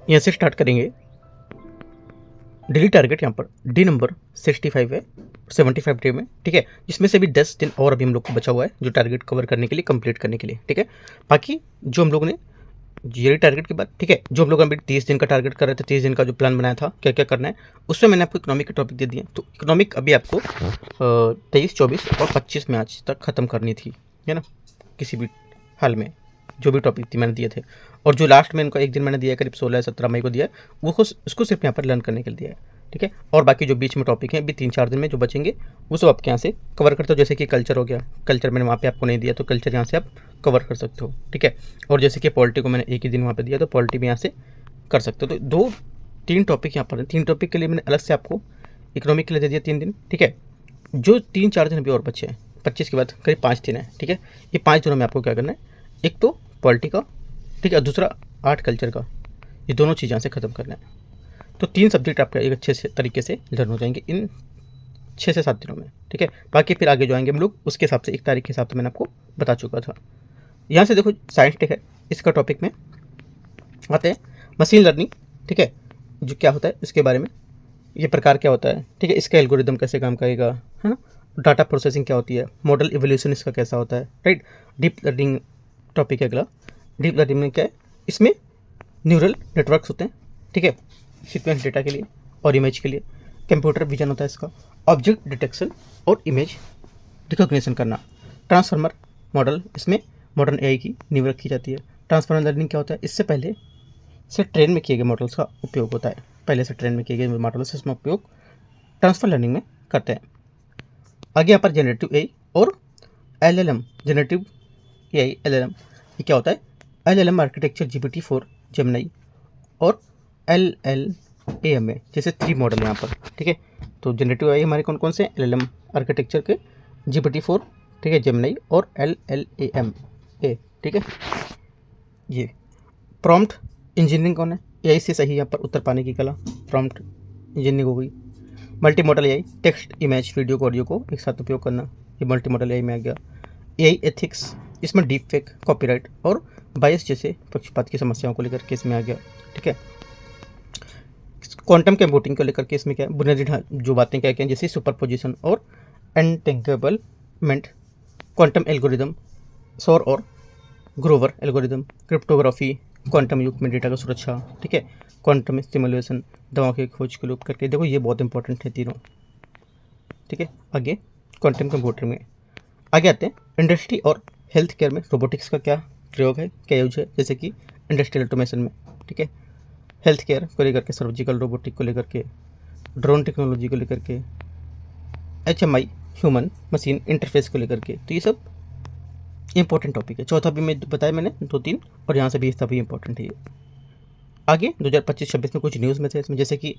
यहाँ से स्टार्ट करेंगे। डेली टारगेट यहाँ पर डे नंबर 65 है, 75 डे में, ठीक है, जिसमें से भी 10 दिन और अभी हम लोग को बचा हुआ है जो टारगेट कवर करने के लिए, कंप्लीट करने के लिए, ठीक है। बाकी जो हम लोग ने ये टारगेट के बाद, ठीक है, जो हम लोग अभी 30 दिन का टारगेट कर रहे थे, 30 दिन का जो प्लान बनाया था क्या क्या करना है, उसमें मैंने आपको इकोनॉमिक के टॉपिक दे दिए। तो इकोनॉमिक अभी आपको 23, 24 और 25 में आज तक ख़त्म करनी थी, है ना, किसी भी हाल में जो भी टॉपिक थी मैंने दिए थे। और जो लास्ट में इनको एक दिन मैंने दिया, करीब 16-17 मई को दिया, वो उसको सिर्फ यहाँ पर लर्न करने के लिए दिया है, ठीक है। और बाकी जो बीच में टॉपिक हैं अभी 3-4 दिन में जो बचेंगे वो सब आपके यहाँ से कवर करते हो। जैसे कि कल्चर हो गया, कल्चर मैंने वहाँ पे आपको नहीं दिया तो कल्चर यहाँ से आप कवर कर सकते हो, ठीक है। और जैसे कि पॉलिटी को मैंने एक ही दिन वहाँ पे दिया तो पॉलिटी भी यहाँ से कर सकते हो। तो 2-3 टॉपिक यहाँ पर हैं। 3 टॉपिक के लिए मैंने अलग से आपको इकोनॉमिक के लिए दे दिया 3 दिन, ठीक है। जो 3-4 दिन अभी और बचे हैं, 25 के बाद करीब 5 दिन है, ठीक है। ये 5 दिनों में आपको क्या करना है, एक तो पॉलिटी का, ठीक है, दूसरा आर्ट कल्चर का, ये दोनों चीज़ यहाँ से ख़त्म करना है। तो 3 सब्जेक्ट आपका एक अच्छे से तरीके से लर्न हो जाएंगे इन 6 से 7 दिनों में, ठीक है। बाकी फिर आगे जो आएंगे हम लोग उसके हिसाब से, एक तारीख के हिसाब से मैंने आपको बता चुका था। यहाँ से देखो साइंस टेक है, इसका टॉपिक में आते हैं मशीन लर्निंग, ठीक है, जो क्या होता है इसके बारे में, ये प्रकार क्या होता है, ठीक है, इसका एल्गोरिदम कैसे काम करेगा, है ना, डाटा प्रोसेसिंग क्या होती है, मॉडल इवोल्यूशन इसका कैसा होता है, राइट। डीप लर्निंग टॉपिक है अगला। डीप लर्निंग में क्या है, इसमें न्यूरल नेटवर्क्स होते हैं, ठीक है, सीक्वेंस डेटा के लिए और इमेज के लिए। कंप्यूटर विजन होता है इसका, ऑब्जेक्ट डिटेक्शन और इमेज रिकॉग्निशन करना। ट्रांसफॉर्मर मॉडल, इसमें मॉडर्न एआई की नींव रखी जाती है। ट्रांसफॉर्मर लर्निंग क्या होता है, इससे पहले से ट्रेन में किए गए मॉडल्स का उपयोग होता है, पहले से ट्रेन में किए गए मॉडल्स इसमें उपयोग ट्रांसफर लर्निंग में करते हैं। आगे यहाँ पर जनरेटिव एआई और एलएलएम, जनरेटिव एआई एलएलएम, ये क्या होता है, एलएलएम आर्किटेक्चर GPT-4 जेमिनी और LLAMA जैसे 3 मॉडल यहाँ पर, ठीक है। तो जनरेटिव एआई हमारे कौन कौन से, एलएलएम आर्किटेक्चर के GPT-4, ठीक है, जेमिनी और LLAMA, ठीक है। ये प्रॉम्प्ट इंजीनियरिंग कौन है, एआई से सही यहाँ पर उत्तर पाने की कला, प्रॉम्प्ट इंजीनियरिंग हो गई। Multi modal AI, text image video को ऑडियो को एक साथ उपयोग करना, ये मल्टी मॉडल एआई में आ गया। एआई एथिक्स, इसमें डीप फेक, कॉपीराइट और बायस जैसे पक्षपात की समस्याओं को लेकर के इसमें आ गया, ठीक है। क्वांटम कंप्यूटिंग को लेकर के इसमें क्या है, बुनियादी जो बातें क्या क्या, जैसे सुपरपोजिशन और एंटेंगेबलमेंट, क्वांटम एल्गोरिदम, सौर और ग्रोवर एल्गोरिदम, क्रिप्टोग्राफी, क्वांटम युग में डेटा का सुरक्षा, ठीक है, क्वांटम स्टिमुलेशन, दवाओं की खोज के लूप करके, देखो ये बहुत इंपॉर्टेंट है तीनों, ठीक है। आगे क्वांटम कंप्यूटर में आगे आते हैं इंडस्ट्री और हेल्थ केयर में रोबोटिक्स का क्या प्रयोग है, क्या यूज है, जैसे कि इंडस्ट्रियल ऑटोमेशन में, ठीक है, हेल्थ केयर को लेकर के, सर्जिकल रोबोटिक को लेकर के, ड्रोन टेक्नोलॉजी को लेकर के, HMI ह्यूमन मशीन इंटरफेस को लेकर के। तो ये सब इंपॉर्टेंट टॉपिक है। चौथा भी मैं बताया मैंने 2-3, और यहाँ से भी इसका भी इंपॉर्टेंट है ये। आगे 2025-26 में कुछ न्यूज़ में थे इसमें, जैसे कि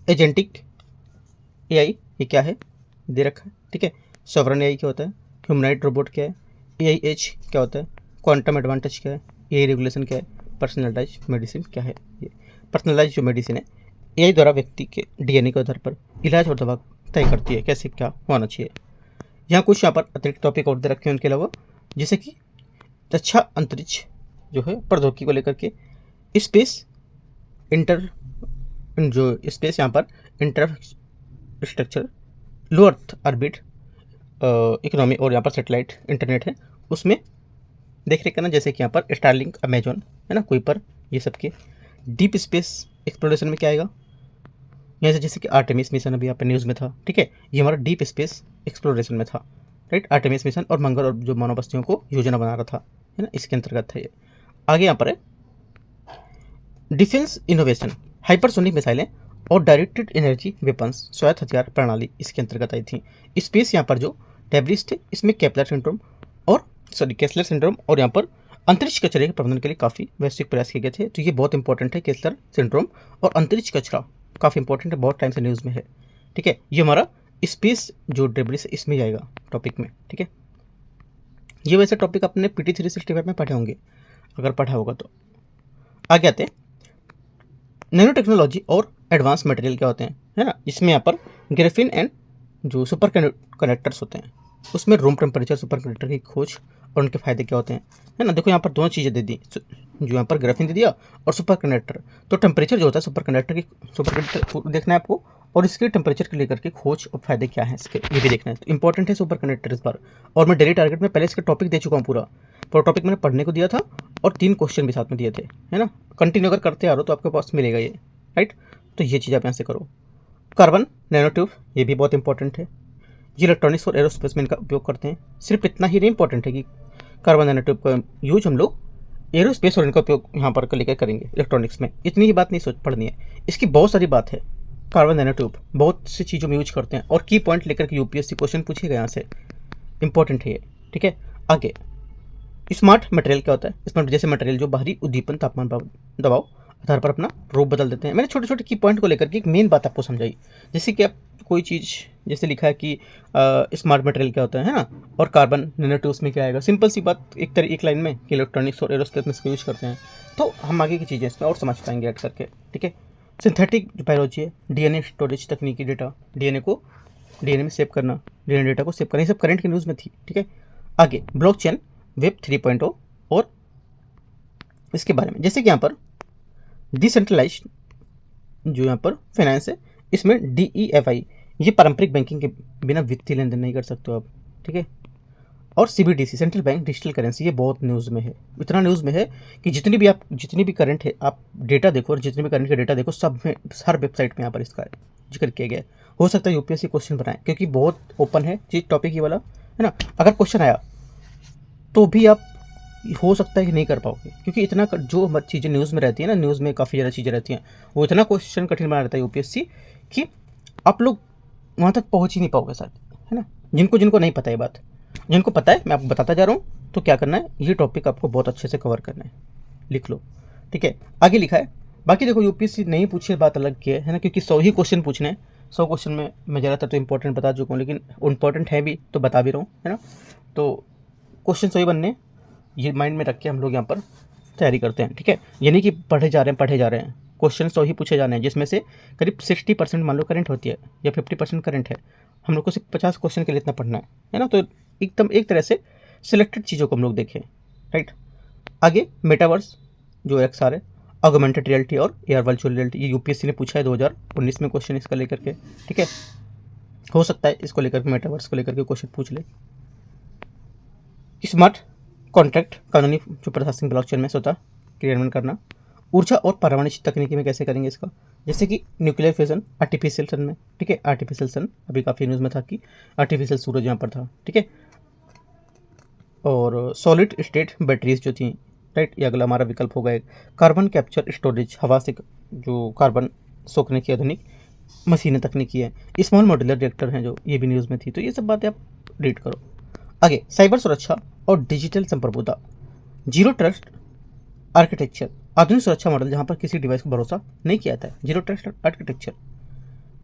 एजेंटिक एआई, ये क्या है दे रखा है, ठीक है। सॉवरन एआई क्या होता है, ह्यूमनॉइड रोबोट क्या है, एआई एज क्या होता है, क्वांटम एडवांटेज क्या है, एआई रेगुलेशन क्या है, पर्सनलाइज मेडिसिन क्या है। ये पर्सनलाइज जो मेडिसिन है, एआई द्वारा व्यक्ति के डीएनए के आधार पर इलाज और दवा तय करती है कैसे क्या होना चाहिए। यहाँ कुछ यहाँ पर अतिरिक्त टॉपिक और दे रखे हैं उनके अलावा, जैसे कि अच्छा अंतरिक्ष जो है प्रौद्योगिकी को लेकर के, स्पेस यहाँ पर इंफ्रास्ट्रक्चर, लो अर्थ ऑर्बिट इकोनॉमी, और यहाँ पर सैटेलाइट इंटरनेट है उसमें देख रेख करना, जैसे कि यहाँ पर स्टारलिंक, अमेजॉन, है ना, कुइपर, ये सब के। डीप स्पेस एक्सप्लोरेशन में क्या आएगा, यहाँ से जैसे कि आर्टेमिस मिशन अभी यहाँ पर न्यूज़ में था, ठीक है, ये हमारा डीप स्पेस एक्सप्लोरेशन में था, राइट। आर्टेमिस मिशन और मंगल और जो मानव बस्तियों को योजना बना रहा था, है ना, इसके अंतर्गत था ये। आगे यहाँ पर है डिफेंस इनोवेशन, हाइपरसोनिक मिसाइलें और डायरेक्टेड एनर्जी वेपन्स, स्वायत्त हथियार प्रणाली इसके अंतर्गत आई थी। स्पेस यहाँ पर जो डेब्रिस थे, इसमें केपलर सिंड्रोम और यहाँ पर अंतरिक्ष कचरे के प्रबंधन के लिए काफ़ी वैश्विक प्रयास किए गए थे। तो ये बहुत इंपॉर्टेंट है, केपलर सिंड्रोम और अंतरिक्ष कचरा काफ़ी इंपॉर्टेंट है, बहुत टाइम से न्यूज़ में है, ठीक है। ये हमारा स्पेस जो डेब्रिस है इसमें जाएगा टॉपिक में, ठीक है। ये वैसे टॉपिक अपने PT 365 में पढ़े होंगे, अगर पढ़ा होगा तो। आगे आते हैं नैनो टेक्नोलॉजी और एडवांस मटेरियल क्या होते हैं, है ना, इसमें यहाँ पर ग्रेफिन एंड जो सुपर कनेक्टर्स होते हैं, उसमें रूम टेम्परेचर सुपर कनेक्टर की खोज और उनके फायदे क्या होते हैं, है ना। देखो यहाँ पर दोनों चीज़ें दे दी, जो यहाँ पर ग्राफीन दे दिया, और सुपर कंडक्टर। तो टेम्परेचर जो होता है सुपर कंडक्टर देखना है आपको, और इसके टेम्परेचर के लेकर के खोज और फायदे क्या हैं इसके, ये भी देखना है। तो इंपॉर्टेंट है सुपर कंडक्टर इस बार। और मैं डेली टारगेट में पहले इसका टॉपिक दे चुका हूँ, पूरा टॉपिक मैंने पढ़ने को दिया था, और 3 क्वेश्चन भी साथ में दिए थे, है ना। कंटिन्यू अगर करते आ रहे हो तो आपके पास मिलेगा ये, राइट। तो ये चीज़ आप यहाँ से करो। कार्बन नैनो ट्यूब, ये भी बहुत इंपॉर्टेंट है। ये इलेक्ट्रॉनिक्स और एरोस्पेस में इनका उपयोग करते हैं। सिर्फ इतना ही नहीं इंपॉर्टेंट है कि कार्बन नैनो ट्यूब का यूज हम लोग एरोस्पेस और इनका उपयोग यहाँ पर लेकर करेंगे इलेक्ट्रॉनिक्स में। इतनी ही बात नहीं सोच पढ़नी है, इसकी बहुत सारी बात है। कार्बन नैनो ट्यूब बहुत सी चीज़ों में यूज करते हैं, और की पॉइंट लेकर के यूपीएससी क्वेश्चन पूछेगा यहाँ से, इंपॉर्टेंट है ये, ठीक है। आगे स्मार्ट मटेरियल क्या होता है? स्मार्ट जैसे मटेरियल जो बाहरी उद्दीपन, तापमान, दबाव आधार पर अपना रूप बदल देते हैं। मैंने छोटे छोटे की पॉइंट को लेकर के एक मेन बात आपको समझाई, जैसे कि आप कोई चीज़ जैसे लिखा है कि स्मार्ट मटेरियल क्या होता है ना, और कार्बन नैनो ट्यूब्स में क्या आएगा। सिंपल सी बात एक लाइन में कि इलेक्ट्रॉनिक्स और एरोस्पेस में इसका यूज करते हैं। तो हम आगे की चीज़ें इसमें और समझ पाएंगे ऐड करके, ठीक है। सिंथेटिक बायोलॉजी है, डीएनए स्टोरेज तकनीकी, डेटा डीएनए में सेव करना, डीएनए डेटा को सेव करना, ये सब करंट की न्यूज़ में थी, ठीक है। आगे ब्लॉकचेन, वेब 3.0 और इसके बारे में, जैसे कि यहाँ पर डिसेंट्रलाइज जो यहाँ पर फाइनेंस है, इसमें DEFI, ये पारंपरिक बैंकिंग के बिना वित्तीय लेन देन नहीं कर सकते हो आप, ठीक है। और CBDC central bank digital currency, ये बहुत न्यूज़ में है। इतना न्यूज़ में है कि जितनी भी करंट है आप डेटा देखो, और जितने भी करंट के डेटा देखो, सब में हर वेबसाइट में यहाँ पर इसका जिक्र किया गया है। हो सकता है यूपीएससी क्वेश्चन बनाए, क्योंकि बहुत ओपन है चीज टॉपिक ये वाला, है ना। अगर क्वेश्चन आया तो भी आप हो सकता है कि नहीं कर पाओगे, क्योंकि इतना जो चीज़ें न्यूज़ में रहती है ना, न्यूज़ में काफ़ी ज़्यादा चीज़ें रहती हैं, वो इतना क्वेश्चन कठिन बना रहता है यूपीएससी कि आप लोग वहाँ तक पहुँच ही नहीं पाओगे शायद, है ना। जिनको नहीं पता है बात, जिनको पता है मैं आपको बताता जा रहा हूँ। तो क्या करना है, ये टॉपिक आपको बहुत अच्छे से कवर करना है, लिख लो, ठीक है। आगे लिखा है, बाकी देखो यूपीएससी नहीं पूछे बात अलग की है ना, क्योंकि 100 ही क्वेश्चन पूछने हैं। 100 क्वेश्चन में मैं ज़्यादातर तो इंपॉर्टेंट बता चुका हूँ, लेकिन इंपॉर्टेंट है भी तो बता भी रहा हूँ, है ना। तो क्वेश्चन 100 ही बनने, ये माइंड में रख के हम लोग यहाँ पर तैयारी करते हैं, ठीक है। यानी कि पढ़े जा रहे हैं, क्वेश्चन 100 ही पूछे जाने हैं, जिसमें से करीब 60% मान लो करंट होती है, या 50% करंट है। हम लोग को सिर्फ 50 क्वेश्चन के लिए इतना पढ़ना है ना। तो एकदम एक तरह से सिलेक्टेड चीज़ों को हम लोग देखें, राइट। आगे मेटावर्स जो XR है, ऑगमेंटेड रियलिटी और AR वर्चुअल रियलिटी, ये यूपीएससी ने पूछा है 2019 में क्वेश्चन इसका लेकर के, ठीक है। हो सकता है इसको लेकर के, मेटावर्स को लेकर के क्वेश्चन पूछ ले। स्मार्ट कॉन्ट्रैक्ट, कानूनी जो प्रशासनिक ब्लॉकचेन में स्वतः क्रियान्वयन करना। ऊर्जा और परमाणु तकनीकी में कैसे करेंगे इसका, जैसे कि न्यूक्लियर फ्यूजन, आर्टिफिशियल सन में, ठीक है। आर्टिफिशियल सन अभी काफ़ी न्यूज़ में था कि आर्टिफिशियल सूरज यहाँ पर था, ठीक है। और सॉलिड स्टेट बैटरीज जो थी, राइट, ये अगला हमारा विकल्प होगा एक। कार्बन कैप्चर स्टोरेज, हवा से जो कार्बन सोखने की आधुनिक मशीनें तकनीकी है। स्मॉल मॉड्यूलर रिएक्टर हैं जो, ये भी न्यूज़ में थी। तो ये सब बातें आप रीड करो। आगे साइबर सुरक्षा और डिजिटल संप्रभुता, जीरो ट्रस्ट आर्किटेक्चर, आधुनिक सुरक्षा मॉडल जहाँ पर किसी डिवाइस को भरोसा नहीं किया जाता है, zero trust architecture.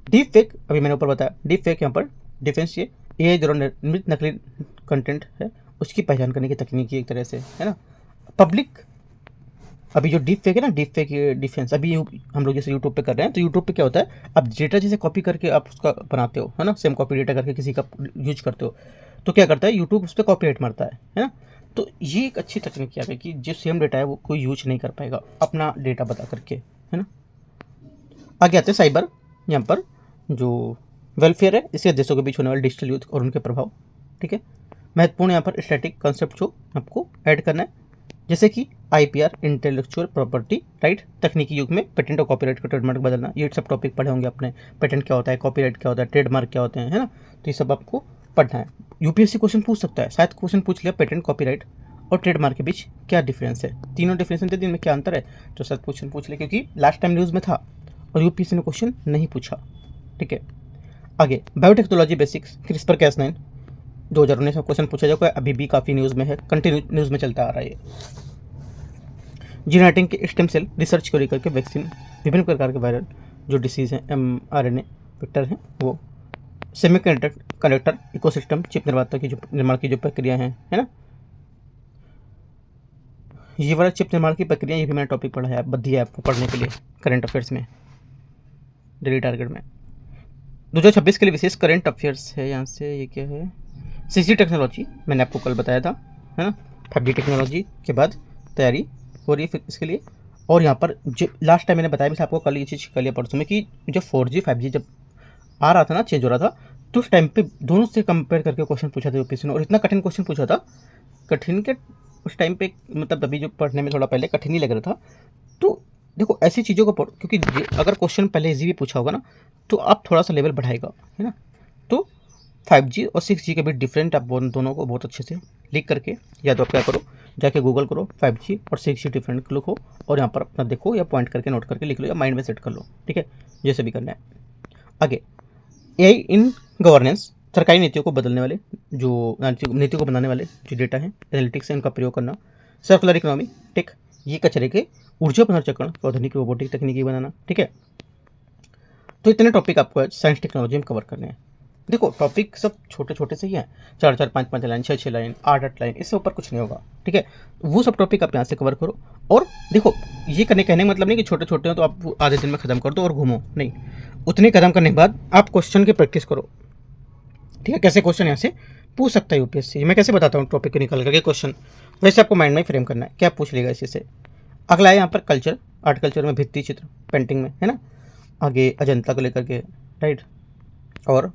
Deep fake, अभी मैंने ऊपर बताया, डीप फेक यहाँ पर डिफेंस, ये AI द्वारा निर्मित नकली कंटेंट है, उसकी पहचान करने की तकनीक एक तरह से, है ना। पब्लिक, अभी जो डीप फेक है ना, डीप फेक डिफेंस, अभी हम लोग जैसे यूट्यूब पे कर रहे हैं, तो यूट्यूब पे क्या होता है, आप डेटा जैसे कॉपी करके आप उसका बनाते हो, है ना, सेम कॉपी डेटा करके किसी का यूज करते हो, तो क्या करता है यूट्यूब उस पर कॉपीराइट मारता है ना। तो ये एक अच्छी तकनीक है कि जो सेम डेटा है वो कोई यूज नहीं कर पाएगा अपना डेटा बता करके, है ना। आगे आते हैं साइबर, यहाँ पर जो वेलफेयर है, इससे देशों के बीच होने वाले डिजिटल युद्ध और उनके प्रभाव, ठीक है। महत्वपूर्ण यहाँ पर स्टैटिक कॉन्सेप्ट जो आपको ऐड करना है, जैसे कि IPR, इंटेलेक्चुअल प्रॉपर्टी राइट, तकनीकी युग में पेटेंट और कॉपीराइट को ट्रेडमार्क बदलना, ये सब टॉपिक पढ़े होंगे आपने। पेटेंट क्या होता है, कॉपीराइट क्या होता है, ट्रेडमार्क क्या होते हैं, है ना। तो ये सब आपको पढ़ना है। यूपीएससी क्वेश्चन पूछ सकता है, शायद क्वेश्चन पूछ लिया पेटेंट, कॉपीराइट और ट्रेडमार्क के बीच क्या डिफरेंस है, तीनों डिफरेंस थे, इनमें क्या अंतर है, तो शायद क्वेश्चन पूछ ले, क्योंकि लास्ट टाइम न्यूज़ में था और यूपीएससी ने क्वेश्चन नहीं पूछा, ठीक है। आगे बायोटेक्नोलॉजी बेसिक्स, CRISPR-Cas9 2019 में क्वेश्चन पूछा जाएगा, अभी भी काफ़ी न्यूज़ में है, कंटिन्यू न्यूज़ में चलता आ रहा है। जीन के स्टेम सेल रिसर्च को लेकर के वैक्सीन, विभिन्न प्रकार के वायरल जो डिसीज़ हैं, mRNA वेक्टर हैं, वो सेमीकंडक्टर इकोसिस्टम, चिप निर्माण की जो प्रक्रिया है ना, ये वाला चिप निर्माण की प्रक्रिया, ये भी मैंने टॉपिक पढ़ा है, दिया है आपको पढ़ने के लिए करंट अफेयर्स में, डेली टारगेट में। 2026 के लिए विशेष करंट अफेयर्स है यहाँ से, ये क्या है, 6G टेक्नोलॉजी मैंने आपको कल बताया था, है ना। 5G टेक्नोलॉजी के बाद तैयारी हो रही है फिर इसके लिए। और यहाँ पर जो लास्ट टाइम मैंने बताया भी था आपको, कल ये चीज़ कल या परसों में, कि जब 4G 5G जब आ रहा था ना, चेंज हो रहा था, तो उस टाइम पे दोनों से कंपेयर करके क्वेश्चन पूछा था यूपीएससी ने, और इतना कठिन क्वेश्चन पूछा था, कठिन के उस टाइम पे मतलब अभी जो पढ़ने में थोड़ा पहले कठिन ही लग रहा था। तो देखो ऐसी चीज़ों को पढ़ो, क्योंकि अगर क्वेश्चन पहले इजी भी पूछा होगा ना, तो आप थोड़ा सा लेवल बढ़ाएगा, है ना। तो 5G और 6G के बीच डिफरेंट आप दोनों को बहुत अच्छे से लिख करके, या तो आप क्या करो, जाके गूगल करो 5G और 6G डिफरेंट लिखो, और यहाँ पर अपना देखो या पॉइंट करके नोट करके लिख लो, या माइंड में सेट कर लो, ठीक है, जैसे भी करना है। आगे, एआई इन गवर्नेंस, सरकारी नीतियों को बदलने वाले, जो नीतियों को बनाने वाले जो डेटा है, एनालिटिक्स है, इनका प्रयोग करना। सर्कुलर इकोनॉमी, टेक, ये कचरे के ऊर्जा पुनर्चक्रण को आधुनिक रोबोटिक तकनीकी बनाना, ठीक है। तो इतने टॉपिक आपको साइंस टेक्नोलॉजी में कवर करने हैं। देखो टॉपिक सब छोटे छोटे से ही हैं, 4-4, 5-5 लाइन, 6-6 लाइन, 8-8 लाइन, इससे ऊपर कुछ नहीं होगा, ठीक है। वो सब टॉपिक आप यहाँ से कवर करो। और देखो ये कहने का मतलब नहीं कि छोटे छोटे हो तो आप आधे दिन में खत्म कर दो और घूमो, नहीं, उतने कदम करने के बाद आप क्वेश्चन की प्रैक्टिस करो, ठीक है। कैसे क्वेश्चन यहाँ से पूछ सकता है यूपीएससी, मैं कैसे बताता हूँ टॉपिक को निकल करके क्वेश्चन, वैसे आपको माइंड में फ्रेम करना है, क्या पूछ लेगा इसी से। अगला है यहाँ पर कल्चर, आर्ट कल्चर में भित्ति चित्र, पेंटिंग में, है ना। आगे अजंता को लेकर के, राइट, और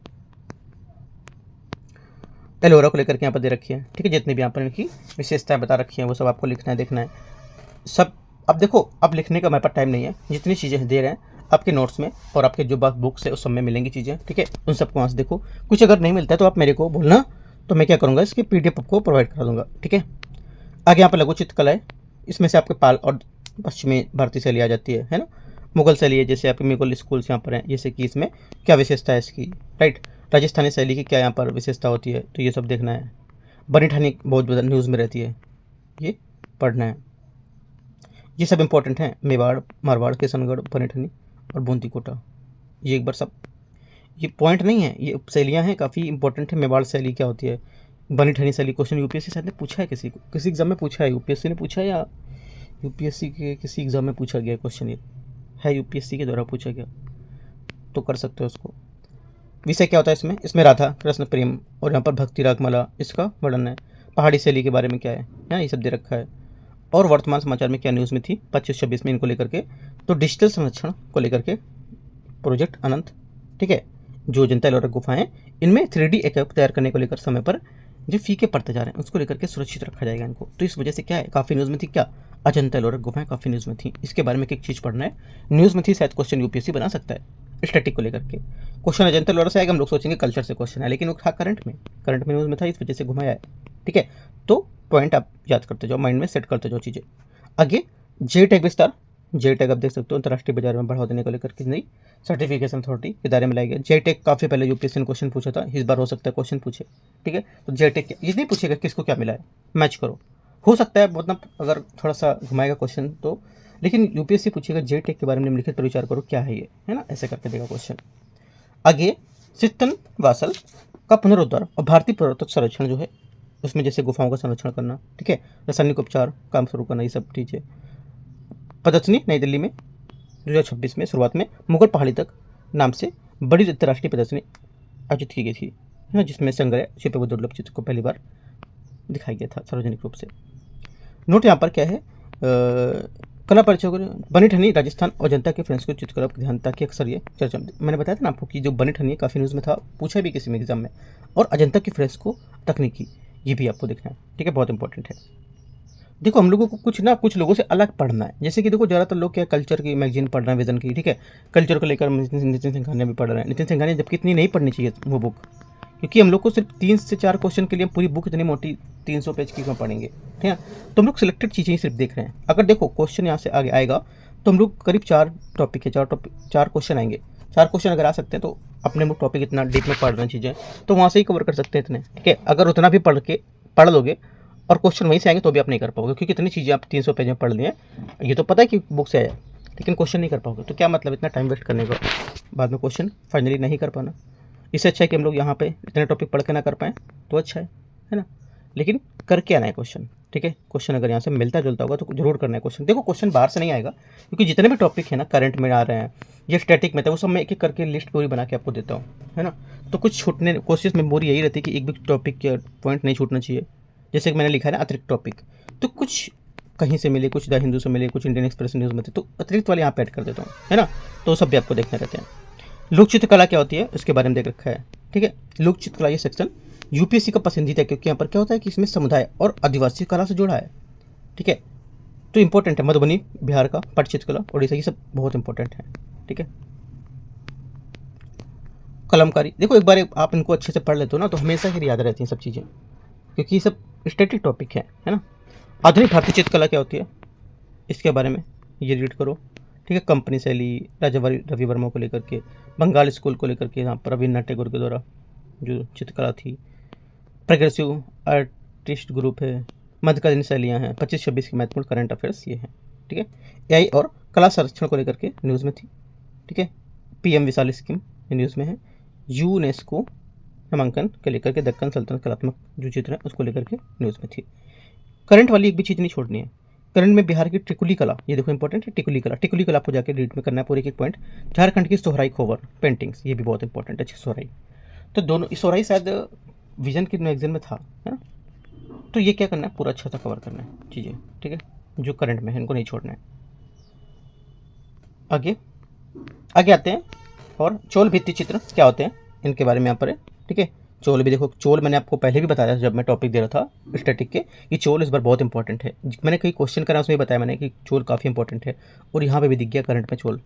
एलोरा को लेकर के यहाँ पर दे रखी है, ठीक है। जितनी भी यहाँ पर इनकी विशेषताएं बता रखी हैं वो सब आपको लिखना है, देखना है सब। अब देखो अब लिखने का हमारे पास टाइम नहीं है, जितनी चीज़ें दे रहे हैं आपके नोट्स में और आपके जो बात बुक्स है उस सब में मिलेंगी चीज़ें, ठीक है। उन सबको वहाँ से देखो, कुछ अगर नहीं मिलता है तो आप मेरे को बोलना, तो मैं क्या करूँगा इसकी PDF आपको प्रोवाइड करा दूँगा, ठीक है। आगे यहाँ पर लघु चित्रकला है, इसमें से आपके पाल और पश्चिमी भारतीय शैली आ जाती है ना। मुगल शैली है, जैसे आपके मुगल स्कूल्स यहाँ पर हैं, जैसे कि इसमें क्या विशेषता है इसकी, राइट। राजस्थानी शैली की क्या यहाँ पर विशेषता होती है, तो ये सब देखना है। बनी ठानी बहुत ज़्यादा न्यूज़ में रहती है, ये पढ़ना है। ये सब इंपॉर्टेंट हैं, मेवाड़, मारवाड़, किशनगढ़, बनी ठानी और बूंदी कोटा, ये एक बार सब, ये पॉइंट नहीं है, ये शैलियाँ हैं, काफ़ी इंपॉर्टेंट है। मेवाड़ शैली क्या होती है, बनी ठानी शैली, क्वेश्चन यूपीएससी शायद ने पूछा है, किसी एग्जाम में पूछा है, यूपीएससी ने पूछा है या यूपीएससी के किसी एग्जाम में पूछा गया क्वेश्चन, ये है यूपीएससी के द्वारा पूछा गया, तो कर सकते हो उसको। विषय क्या होता है इसमें राधा कृष्ण प्रेम, और यहाँ पर भक्ति रागमाला, इसका वर्णन है। पहाड़ी शैली के बारे में क्या है ना, ये सब दे रखा है। और वर्तमान समाचार में क्या न्यूज़ में थी 25-26 में, इनको लेकर के। तो डिजिटल संरक्षण को लेकर के प्रोजेक्ट अनंत, ठीक है। जो अजंता एलोरा गुफाएं, इनमें 3D एकक तैयार करने को लेकर समय पर जो फीके पड़ते जा रहे हैं उसको लेकर के सुरक्षित रखा जाएगा इनको। तो इस वजह से क्या है, काफ़ी न्यूज़ में थी, क्या अजंता एलोरा गुफाएं काफ़ी न्यूज़ में थी, इसके बारे में एक चीज़ पढ़ना है। न्यूज़ में थी, शायद क्वेश्चन यूपीएससी बना सकता है स्टैटिक को लेकर के। क्वेश्चन अजंता एलोरा से आएगा, हम लोग सोचेंगे कल्चर से क्वेश्चन है, लेकिन वो था करंट में न्यूज़ में था, इस वजह से घुमाया है, ठीक है। तो पॉइंट आप याद करते जाओ, माइंड में सेट करते जाओ चीज़ें। आगे जे टैग विस्तार, जे टैग आप देख सकते हो अंतर्राष्ट्रीय बाजार में बढ़ावा देने को लेकर के नई सर्टिफिकेशन अथॉरिटी के दायरे में लाया गया। जे टैग काफ़ी पहले यूपीएससी ने क्वेश्चन पूछा था, इस बार हो सकता है क्वेश्चन पूछे, ठीक है। तो जे टैग ये नहीं पूछेगा किसको क्या मिला है, मैच करो, हो सकता है मतलब अगर थोड़ा सा घुमाएगा क्वेश्चन तो, लेकिन यूपीएससी पूछेगा जे टैग के बारे में निम्नलिखित पर विचार करो क्या है ये, है ना, ऐसे करके देगा क्वेश्चन। आगे सित्तन वासल का पुनरुद्धार और भारतीय पुरातत्व संरक्षण जो है उसमें जैसे गुफाओं का संरक्षण करना, ठीक है, रासायनिक उपचार काम शुरू करना, ये सब चीज़ें। प्रदर्शनी नई दिल्ली में 2026 में शुरुआत में मुगल पहाड़ी तक नाम से बड़ी अंतर्राष्ट्रीय प्रदर्शनी आयोजित की गई थी, है ना, जिसमें संग्रह छिपे हुए दुर्लभ चित्र को पहली बार दिखाया गया था सार्वजनिक रूप से। नोट यहाँ पर क्या है, कला परिचय, बनी ठनी राजस्थान और जनता के फ्रेंड्स को चित्रकला पर ध्यान, ताकि अक्सर ये चर्चा, मैंने बताया था ना आपको कि जो बनी ठनी काफ़ी न्यूज़ में था, पूछा भी किसी में एग्जाम में। और अजंता की फ्रेंड्स को तकनीकी, ये भी आपको देखना है, ठीक है, बहुत इंपॉर्टेंट है। देखो हम लोगों को कुछ लोगों से अलग पढ़ना है, जैसे कि देखो ज़्यादातर लोग क्या कल्चर की मैगजीन पढ़ रहे हैं, विजन की, ठीक है। कल्चर को लेकर नितिन सिंघानिया भी पढ़ रहे हैं, नितिन सिंघानिया जबकि इतनी नहीं पढ़नी चाहिए वो बुक, क्योंकि हम लोग को सिर्फ 3 से 4 क्वेश्चन के लिए पूरी बुक इतनी मोटी 300 पेज की क्यों पढ़ेंगे, ठीक है। तो हम लोग सिलेक्टेड चीज़ें ही सिर्फ देख रहे हैं। अगर देखो क्वेश्चन यहाँ से आगे आएगा तो हम लोग करीब 4 टॉपिक है, 4 क्वेश्चन आएंगे। 4 क्वेश्चन अगर आ सकते हैं तो अपने वो टॉपिक इतना डीप में पढ़ रहे हैं चीज़ें, तो वहाँ से ही कवर कर सकते हैं इतने, ठीक है। अगर उतना भी पढ़ लोगे और क्वेश्चन वहीं से आएंगे तो भी आप नहीं कर पाओगे, क्योंकि इतनी चीज़ें आप 300 पेज में पढ़ लिए, ये तो पता है कि बुक से आया, लेकिन क्वेश्चन नहीं कर पाओगे, तो क्या मतलब इतना टाइम वेस्ट करने का, बाद में क्वेश्चन फाइनली नहीं कर पाना। इससे अच्छा है कि हम लोग यहाँ पे इतने टॉपिक पढ़ के ना कर पाएँ तो अच्छा है ना, लेकिन करके आना है क्वेश्चन, ठीक है। क्वेश्चन अगर यहाँ से मिलता जुलता होगा तो जरूर करना है क्वेश्चन। देखो क्वेश्चन बाहर से नहीं आएगा, क्योंकि जितने भी टॉपिक है ना करंट में आ रहे हैं या स्टैटिक में था, वो सब मैं एक एक करके लिस्ट पूरी बना के आपको देता हूँ, है ना। तो कुछ छूटने कोशिश में मेरी यही रहती है कि एक भी टॉपिक के पॉइंट नहीं छूटना चाहिए, जैसे कि मैंने लिखा है ना अतिरिक्त टॉपिक, तो कुछ कहीं से मिले, कुछ द हिंदू से मिले, कुछ इंडियन एक्सप्रेस न्यूज़ में थे, तो अतिरिक्त वाले यहाँ पे ऐड कर देता हूँ, है ना। तो सब भी आपको देखने रहते हैं। लोक चित्रकला क्या होती है उसके बारे में देख रखा है, ठीक है। लोक चित्रकला ये सेक्शन यूपीएससी का पसंदीदा है, क्योंकि यहाँ पर क्या होता है कि इसमें समुदाय और आदिवासी कला से जुड़ा है, ठीक है। तो इंपॉर्टेंट है, मधुबनी बिहार का, पटचित्रकला उड़ीसा, ये सब बहुत इंपॉर्टेंट है, ठीक है। कलमकारी, देखो एक बार आप इनको अच्छे से पढ़ लेते हो ना तो हमेशा ही याद रहती हैं सब चीज़ें, क्योंकि ये सब स्टैटिक टॉपिक है ना। आधुनिक भारतीय चित्रकला क्या होती है इसके बारे में ये रीड करो, ठीक है। कंपनी शैली, राजा रवि वर्मा को लेकर के, बंगाल स्कूल को लेकर के, यहाँ पर रविन्द्रनाथ टैगोर के द्वारा जो चित्रकला थी, प्रोग्रेसिव आर्टिस्ट ग्रुप है, मध्यकालीन शैलियाँ हैं, 25-26 की महत्वपूर्ण करंट अफेयर्स ये हैं, ठीक है। एआई और कला संरक्षण को लेकर के न्यूज़ में थी, ठीक है। पीएम विशाल स्कीम न्यूज़ में है। यूनेस्को नामांकन के लेकर के दक्कन सल्तनत कलात्मक जो चित्र है उसको लेकर के न्यूज़ में थी। करंट वाली एक भी चीज़ नहीं छोड़नी है। करंट में बिहार की टिकुली कला, ये देखो इंपॉर्टेंट है, टिकुली कला। टिकुली कला आपको जाके रीड में करना है पूरे एक पॉइंट। झारखंड की सोहराई खोवर पेंटिंग्स, ये भी बहुत इंपॉर्टेंट है, अच्छी सोहराई। तो दोनों, सोहराई शायद विजन के मैगजीन में था, है ना। तो ये क्या करना है, पूरा अच्छा सा कवर करना है चीज़ें, ठीक है, जो करंट में है इनको नहीं छोड़ना है। आगे आगे आते हैं, और चोल भित्ति चित्र क्या होते हैं इनके बारे में यहाँ पर है, ठीक है। चोल भी देखो, चोल मैंने आपको पहले भी बताया था जब मैं टॉपिक दे रहा था स्टैटिक के, कि चोल इस बार बहुत इंपॉर्टेंट है। मैंने कई क्वेश्चन करा उसमें बताया मैंने कि चोल काफ़ी इंपॉर्टेंट है, और यहाँ पे भी दिख गया करंट में चोल,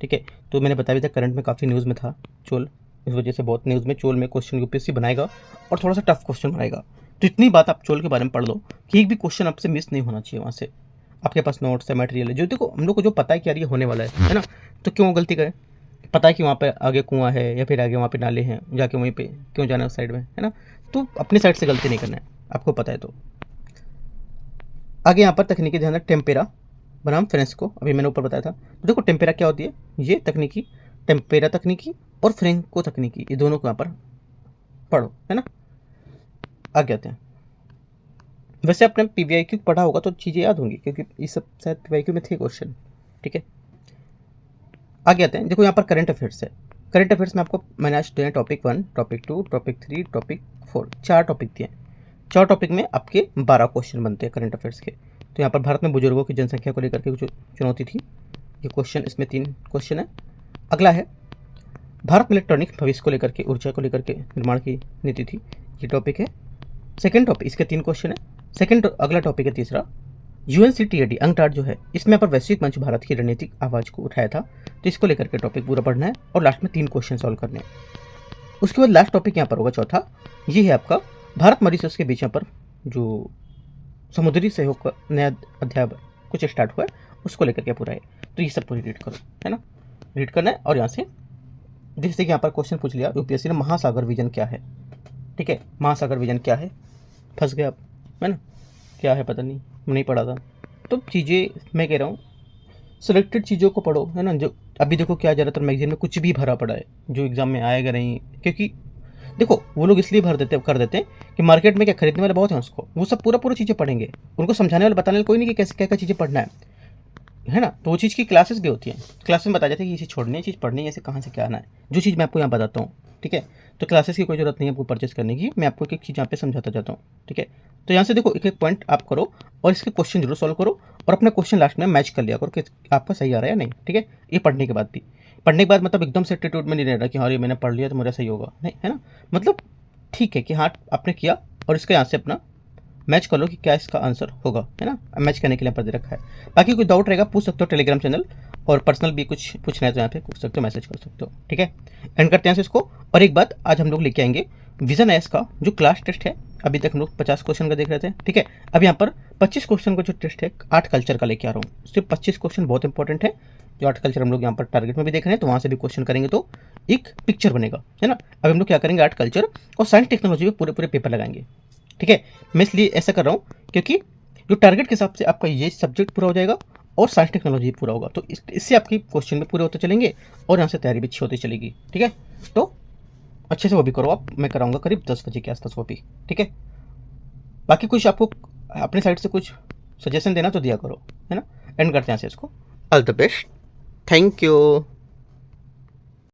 ठीक है। तो मैंने बताया भी था करंट में काफ़ी न्यूज़ में था चोल, इस वजह से बहुत न्यूज़ में चोल में क्वेश्चन यूपीएससी बनाएगा और थोड़ा सा टफ क्वेश्चन बनाएगा। तो इतनी बात आप चोल के बारे में पढ़ लो कि एक भी क्वेश्चन आपसे मिस नहीं होना चाहिए, वहाँ से आपके पास नोट्स है, मटेरियल है, जो देखो हम लोग को जो पता है कि यार ये होने वाला है ना, तो क्यों गलती करें। पता है कि वहाँ पे आगे कुआं है या फिर आगे वहाँ पे नाले हैं, जाके वहीं पे क्यों जाना है उस साइड में, है ना। तो अपनी साइड से गलती नहीं करना है, आपको पता है। तो आगे यहाँ पर तकनीकी ध्यान, टेम्पेरा बनाम फ्रेंस्को, अभी मैंने ऊपर बताया था। तो देखो टेम्पेरा क्या होती है, ये तकनीकी, टेम्पेरा तकनीकी और फ्रेंको तकनीकी, ये दोनों को यहाँ पर पढ़ो, है ना। आगे आते हैं, वैसे आपने पीवीआईक्यू पढ़ा होगा तो चीज़ें याद होंगी, क्योंकि ये सब शायद पीवीआईक्यू में थे क्वेश्चन, ठीक है। आगे आते हैं, देखो यहाँ पर करंट अफेयर्स है। करंट अफेयर्स में आपको मैंने आज दिए topic 1, topic 2, topic 3, topic 4, 4 topic दिए। 4 टॉपिक में आपके 12 क्वेश्चन बनते हैं करंट अफेयर्स के। तो यहाँ पर भारत में बुजुर्गों की जनसंख्या को लेकर के जो चुनौती थी, ये क्वेश्चन, इसमें 3 क्वेश्चन है। अगला है भारत में इलेक्ट्रॉनिक भविष्य को लेकर के, ऊर्जा को लेकर के निर्माण की नीति थी, ये टॉपिक है। सेकेंड टॉपिक, इसके 3 क्वेश्चन है। सेकेंड अगला टॉपिक है तीसरा, यूएनसीटीएडी अंकटाड जो है, इसमें यहाँ पर वैश्विक मंच भारत की रणनीतिक आवाज़ को उठाया था, तो इसको लेकर के टॉपिक पूरा पढ़ना है और लास्ट में 3 क्वेश्चन सॉल्व करने हैं। उसके बाद लास्ट टॉपिक यहाँ पर होगा चौथा, ये है आपका भारत मॉरिशस के बीच यहाँ पर जो समुद्री सहयोग का नया अध्याय कुछ स्टार्ट हुआ है, उसको लेकर के पूरा है। तो ये सब पूरी रीड करो, है ना, रीड करना है। और यहाँ से जैसे कि यहाँ पर क्वेश्चन पूछ लिया यूपीएससी ने, महासागर विजन क्या है, ठीक है। महासागर विजन क्या है, फंस गए आप, है ना, क्या है पता नहीं पढ़ा था। तो चीज़ें मैं कह रहा हूँ सिलेक्टेड चीज़ों को पढ़ो, है ना। जो अभी देखो क्या ज़्यादातर मैगजीन में कुछ भी भरा पड़ा है जो एग्ज़ाम में आएगा नहीं, क्योंकि देखो वो लोग इसलिए कर देते हैं कि मार्केट में क्या खरीदने वाले बहुत हैं उसको, वो सब पूरा चीज़ें पढ़ेंगे, उनको समझाने वाले बताने वाले कोई नहीं कि कैसे क्या क्या चीज़ें पढ़ना है ना। तो वो चीज़ की क्लासेस भी होती हैं, क्लास में बताया जाता है कि ये चीज़ छोड़नी है, चीज़ पढ़नी है, ऐसे कहाँ से क्या आना है, जो चीज़ मैं आपको यहाँ बताता हूँ, ठीक है। तो क्लासेस की कोई ज़रूरत नहीं है आपको परचेस करने की, मैं आपको एक चीज़ यहाँ पे समझाता जाता हूँ, ठीक है। तो यहाँ से देखो एक एक पॉइंट आप करो और इसके क्वेश्चन जरूर सॉल्व करो, और अपना क्वेश्चन लास्ट में मैच कर लिया करो कि आपका सही आ रहा है या नहीं, ठीक है। ये पढ़ने के बाद भी, पढ़ने के बाद मतलब एकदम से एटीट्यूड में नहीं रह रहा कि हाँ ये मैंने पढ़ लिया तो मेरा सही होगा, नहीं, है ना। मतलब ठीक है कि हाँ आपने किया, और इसके यहाँ से अपना मैच कर लो कि क्या इसका आंसर होगा, है ना। मैच करने के लिए पर दे रखा है। बाकी कोई डाउट रहेगा पूछ सकते हो टेलीग्राम चैनल, और पर्सनल भी कुछ पूछना है तो यहाँ पे पूछ सकते हो, मैसेज कर सकते हो, ठीक है। एंड करते हैं इसको। और एक बात आज हम लोग लेके आएंगे विजन एस का जो क्लास टेस्ट है, अभी तक हम लोग 50 क्वेश्चन का देख रहे थे, ठीक है। अब यहाँ पर 25 क्वेश्चन का जो टेस्ट है आर्ट कल्चर का लेके आ रहा हूँ। सिर्फ 25 क्वेश्चन बहुत इंपॉर्टेंट है, जो आर्ट कल्चर हम लोग यहाँ पर टारगेट में भी देख रहे हैं, तो वहाँ से भी क्वेश्चन करेंगे तो एक पिक्चर बनेगा, है ना। अब हम लोग क्या करेंगे, आर्ट कल्चर और साइंस टेक्नोलॉजी में पूरे पेपर लगाएंगे, ठीक है। मैं इसलिए ऐसा कर रहा हूँ क्योंकि जो टारगेट के हिसाब से आपका ये सब्जेक्ट पूरा हो जाएगा और साइंस टेक्नोलॉजी पूरा होगा, तो इससे आपकी क्वेश्चन भी पूरे होते चलेंगे और यहाँ से तैयारी भी अच्छी होती चलेगी, ठीक है। तो अच्छे से वो भी करो आप, मैं कराऊंगा करीब 10 बजे के आसपास वो भी, ठीक है। बाकी कुछ आपको अपने साइड से कुछ सजेशन देना तो दिया करो, है ना। एंड करते हैं इसको। All the best, thank you.